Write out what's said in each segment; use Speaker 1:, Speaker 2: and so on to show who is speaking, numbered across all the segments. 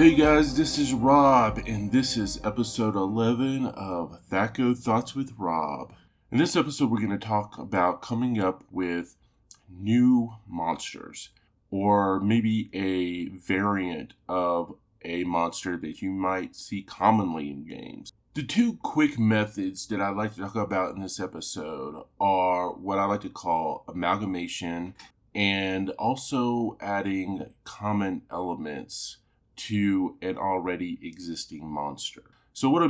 Speaker 1: Hey guys, this is Rob, and this is episode 11 of Thaco Thoughts with Rob. In this episode, we're going to talk about coming up with new monsters, or maybe a variant of a monster that you might see commonly in games. The two quick methods that I'd like to talk about in this episode are what I like to call amalgamation and also adding common elements to an already existing monster. So what do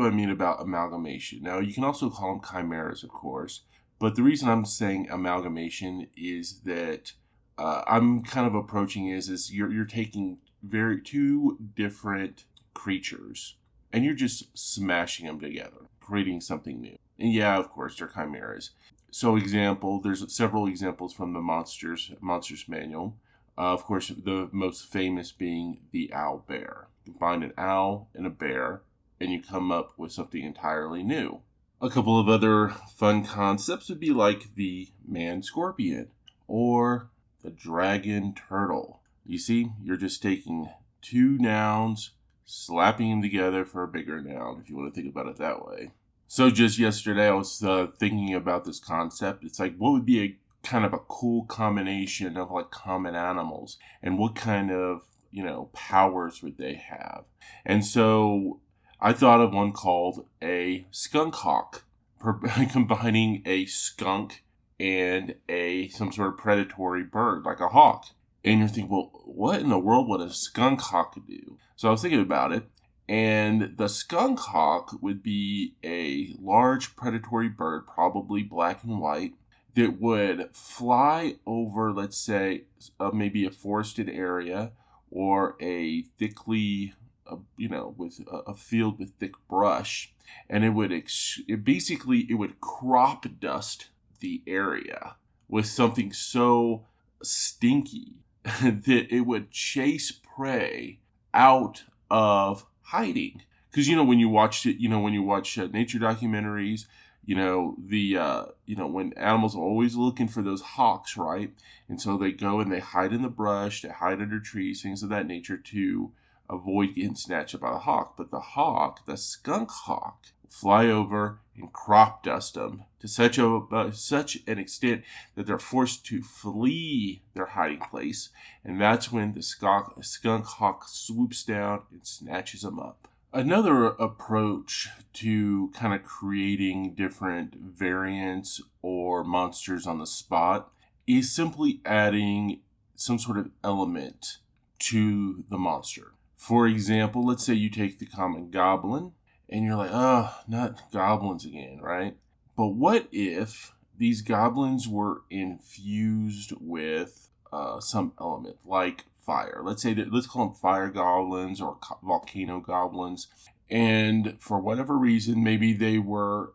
Speaker 1: I mean about amalgamation? Now, you can also call them chimeras, of course, but the reason I'm saying amalgamation is that I'm kind of approaching is you're taking two different creatures and you're just smashing them together, creating something new. And yeah, of course, they're chimeras. So there's several examples from the Monsters Manual. Of course, the most famous being the owl bear. You combine an owl and a bear, and you come up with something entirely new. A couple of other fun concepts would be like the man scorpion or the dragon turtle. You see, you're just taking two nouns, slapping them together for a bigger noun, if you want to think about it that way. So just yesterday, I was thinking about this concept. It's like, what would be a kind of a cool combination of like common animals, and what kind of powers would they have? And so I thought of one called a skunk hawk, combining a skunk and some sort of predatory bird like a hawk. And you're thinking, well, what in the world would a skunk hawk do? So I was thinking about it, and the skunk hawk would be a large predatory bird, probably black and white, that would fly over, let's say, maybe a forested area or a thickly, with a field with thick brush, and it would crop dust the area with something so stinky that it would chase prey out of hiding. Because when you watch nature documentaries, when animals are always looking for those hawks, right? And so they go and they hide in the brush, they hide under trees, things of that nature to avoid getting snatched up by the hawk. But the skunk hawk, fly over and crop dust them to such an extent that they're forced to flee their hiding place. And that's when the skunk hawk swoops down and snatches them up. Another approach to kind of creating different variants or monsters on the spot is simply adding some sort of element to the monster. For example, let's say you take the common goblin and you're like, oh, not goblins again, right? But what if these goblins were infused with some element like fire? Let's call them fire goblins or volcano goblins. And for whatever reason, maybe they were,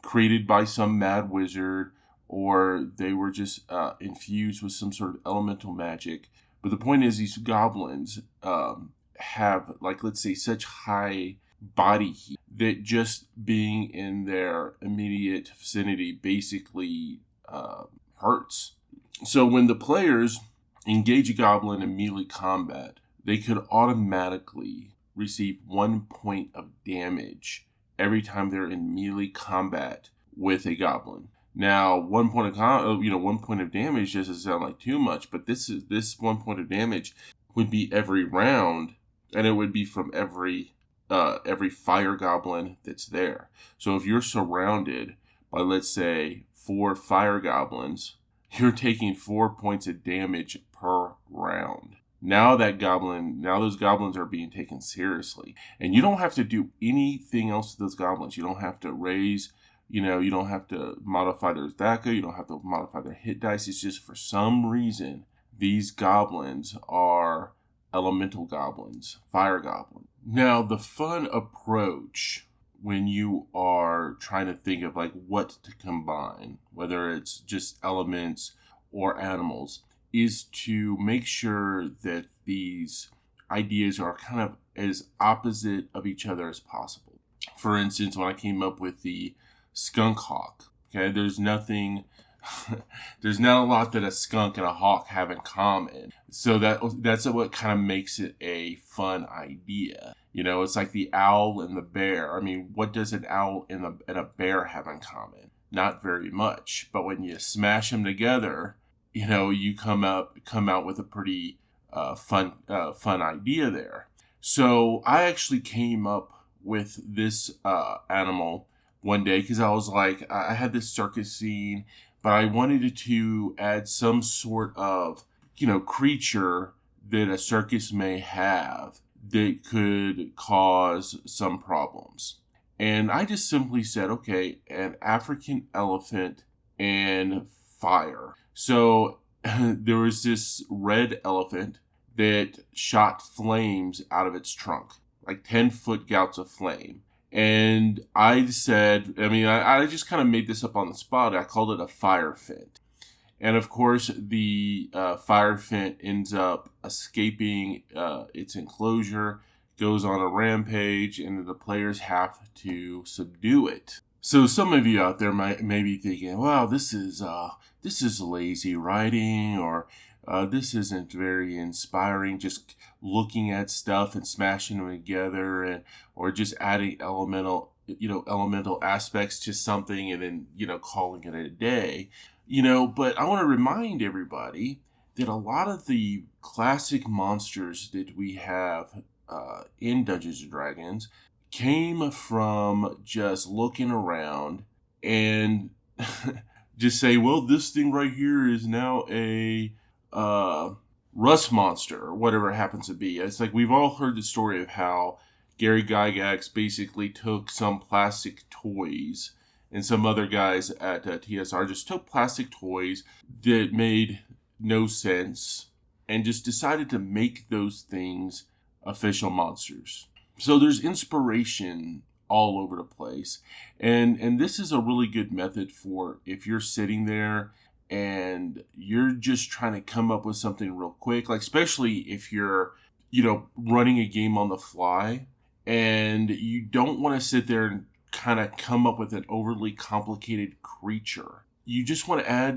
Speaker 1: created by some mad wizard, or they were just infused with some sort of elemental magic. But the point is, these goblins have, like, let's say, such high body heat that just being in their immediate vicinity basically hurts. So when the players engage a goblin in melee combat, they could automatically receive 1 point of damage every time they're in melee combat with a goblin. Now, 1 point of damage doesn't sound like too much, but this 1 point of damage would be every round, and it would be from every fire goblin that's there. So if you're surrounded by, let's say, 4 fire goblins, you're taking 4 points of damage per round. Now those goblins are being taken seriously. And you don't have to do anything else to those goblins. You don't have to raise, you don't have to modify their Thaco, you don't have to modify their hit dice. It's just for some reason, these goblins are elemental goblins, fire goblins. Now, the fun approach when you are trying to think of like what to combine, whether it's just elements or animals, is to make sure that these ideas are kind of as opposite of each other as possible. For instance, when I came up with the skunk hawk, okay, there's nothing there's not a lot that a skunk and a hawk have in common. So that's what kind of makes it a fun idea. It's like the owl and the bear. I mean, what does an owl and a bear have in common? Not very much. But when you smash them together, you come out with a pretty fun idea there. So I actually came up with this animal one day because I was like, I had this circus scene, but I wanted to add some sort of, creature that a circus may have that could cause some problems. And I just simply said, okay, an African elephant and fire. So there was this red elephant that shot flames out of its trunk, like 10-foot gouts of flame. And I said, I just kind of made this up on the spot. I called it a fire fit. And of course, the fire fit ends up escaping its enclosure, goes on a rampage, and the players have to subdue it. So some of you out there may be thinking, "Wow, this is lazy writing," or "This isn't very inspiring. Just looking at stuff and smashing them together, or just adding elemental aspects to something, and then calling it a day." But I want to remind everybody that a lot of the classic monsters that we have in Dungeons and Dragons came from just looking around and just say, well, this thing right here is now a rust monster, or whatever it happens to be. It's like we've all heard the story of how Gary Gygax basically took some plastic toys, and some other guys at TSR just took plastic toys that made no sense and just decided to make those things official monsters. So there's inspiration all over the place. And this is a really good method for if you're sitting there and you're just trying to come up with something real quick, like especially if you're, running a game on the fly and you don't want to sit there and kind of come up with an overly complicated creature. You just want to add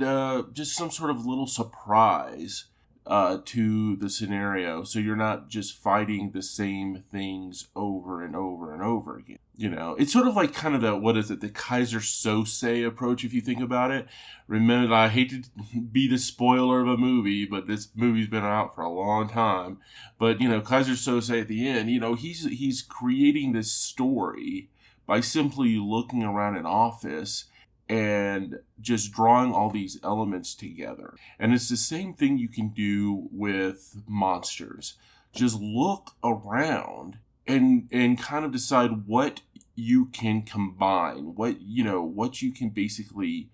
Speaker 1: just some sort of little surprise to the scenario, so you're not just fighting the same things over and over and over again. It's sort of like kind of the Kaiser Sose approach, if you think about it. Remember, I hate to be the spoiler of a movie, but this movie's been out for a long time. But Kaiser Sose at the end, he's creating this story by simply looking around an office and just drawing all these elements together. And it's the same thing you can do with monsters. Just look around and kind of decide what you can combine, what you can basically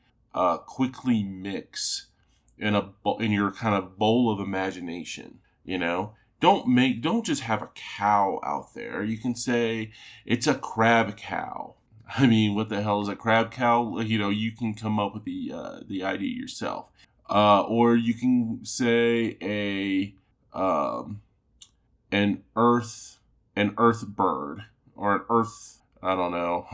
Speaker 1: quickly mix in your kind of bowl of imagination. Don't just have a cow out there. You can say it's a crab cow. I mean, what the hell is a crab cow? You can come up with the idea yourself. Or you can say an earth bird, or an earth, I don't know.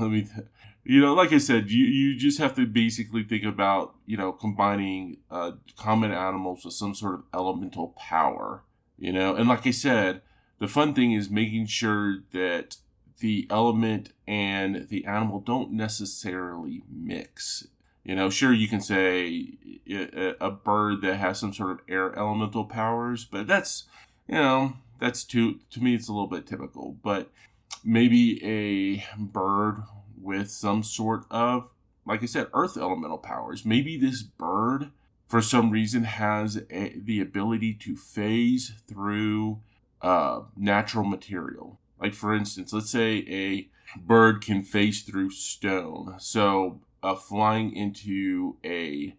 Speaker 1: Like I said, you just have to basically think about, combining common animals with some sort of elemental power, and like I said, the fun thing is making sure that the element and the animal don't necessarily mix. Sure, you can say a bird that has some sort of air elemental powers, but that's to me, it's a little bit typical. But maybe a bird with some sort of, like I said, earth elemental powers. Maybe this bird, for some reason, has the ability to phase through natural material. Like, for instance, let's say a bird can phase through stone. So flying through a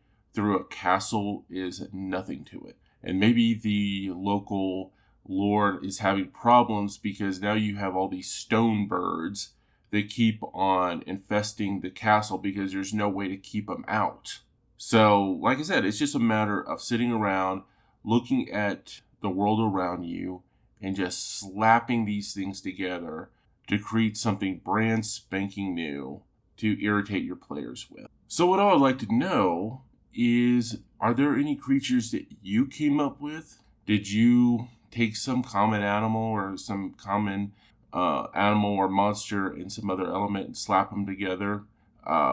Speaker 1: castle is nothing to it. And maybe the local lord is having problems because now you have all these stone birds that keep on infesting the castle because there's no way to keep them out. So, like I said, it's just a matter of sitting around, looking at the world around you, and just slapping these things together to create something brand spanking new to irritate your players with. So what I would like to know are there any creatures that you came up with? Did you take some common animal or some common animal or monster and some other element and slap them together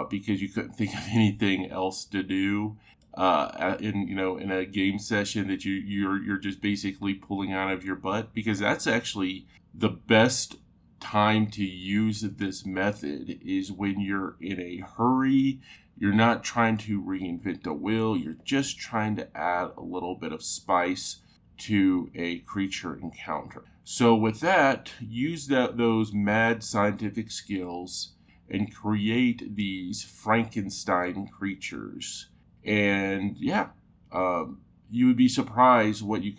Speaker 1: because you couldn't think of anything else to do in a game session that you're just basically pulling out of your butt? Because that's actually the best time to use this method is when you're in a hurry. You're not trying to reinvent the wheel. You're just trying to add a little bit of spice to a creature encounter. So with that, use those mad scientific skills and create these Frankenstein creatures. And you would be surprised what you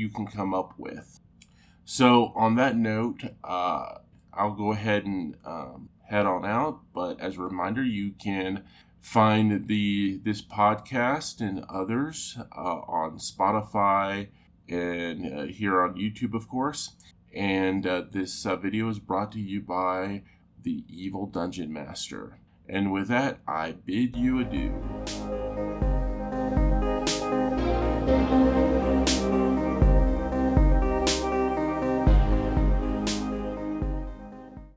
Speaker 1: can come up with. So on that note, I'll go ahead and head on out. But as a reminder, you can find this podcast and others on Spotify and here on YouTube, of course. And this video is brought to you by the Evil Dungeon Master. And with that, I bid you adieu.